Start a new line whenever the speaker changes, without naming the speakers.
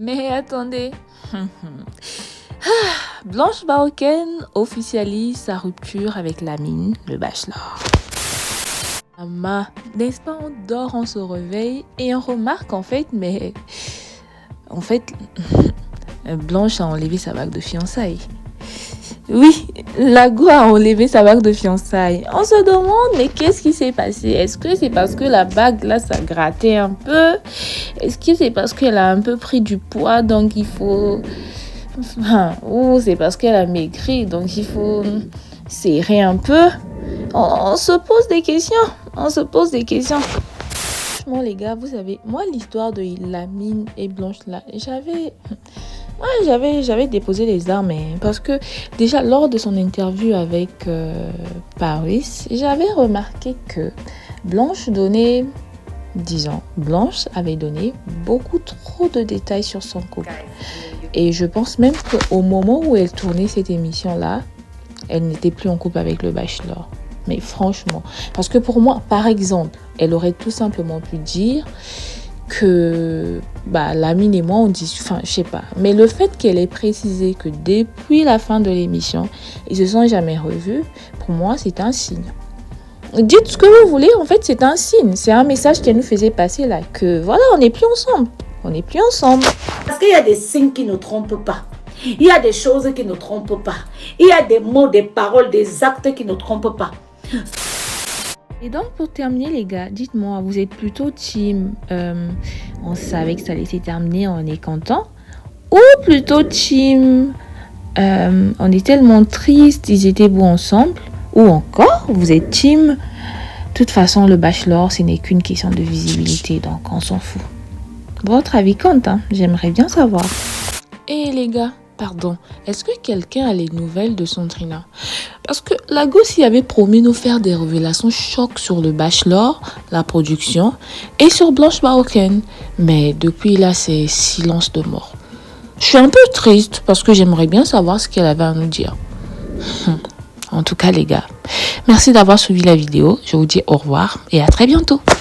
Mais attendez. Blanche Marocaine officialise sa rupture avec Lamine, le bachelor. N'est-ce pas, on dort, on se réveille et on remarque Blanche a enlevé sa bague de fiançailles. Oui, Lago a enlevé sa bague de fiançailles. On se demande, mais qu'est-ce qui s'est passé? Est-ce que c'est parce que la bague, là, ça grattait un peu? Est-ce que c'est parce qu'elle a un peu pris du poids, donc il faut... ou c'est parce qu'elle a maigri, donc il faut serrer un peu? On se pose des questions. Franchement, les gars, vous savez, moi, l'histoire de Lamine et Blanche, là, j'avais déposé les armes, parce que déjà lors de son interview avec Paris, j'avais remarqué que Blanche avait donné beaucoup trop de détails sur son couple. Et je pense même qu'au moment où elle tournait cette émission-là, elle n'était plus en couple avec le bachelor. Mais franchement, parce que pour moi, par exemple, elle aurait tout simplement pu dire que Lamine et moi on dit, je sais pas, mais le fait qu'elle ait précisé que depuis la fin de l'émission ils se sont jamais revus, pour moi c'est un signe. Dites ce que vous voulez, en fait c'est un signe, c'est un message qu'elle nous faisait passer là, que voilà, on n'est plus ensemble.
Parce qu'il y a des signes qui ne trompent pas, il y a des choses qui ne trompent pas, il y a des mots, des paroles, des actes qui ne trompent pas.
Et donc, pour terminer, les gars, dites-moi, vous êtes plutôt team on savait que ça allait se terminer, on est content, ou plutôt team on est tellement triste, ils étaient beaux ensemble, ou encore vous êtes team de toute façon le bachelor ce n'est qu'une question de visibilité, donc on s'en fout. Votre avis compte, hein? J'aimerais bien savoir. Et les gars, pardon, est-ce que quelqu'un a les nouvelles de Sandrina? Parce que Lago s'y avait promis nous faire des révélations chocs sur le bachelor, la production et sur Blanche Marocaine. Mais depuis là, c'est silence de mort. Je suis un peu triste parce que j'aimerais bien savoir ce qu'elle avait à nous dire. En tout cas, les gars, merci d'avoir suivi la vidéo. Je vous dis au revoir et à très bientôt.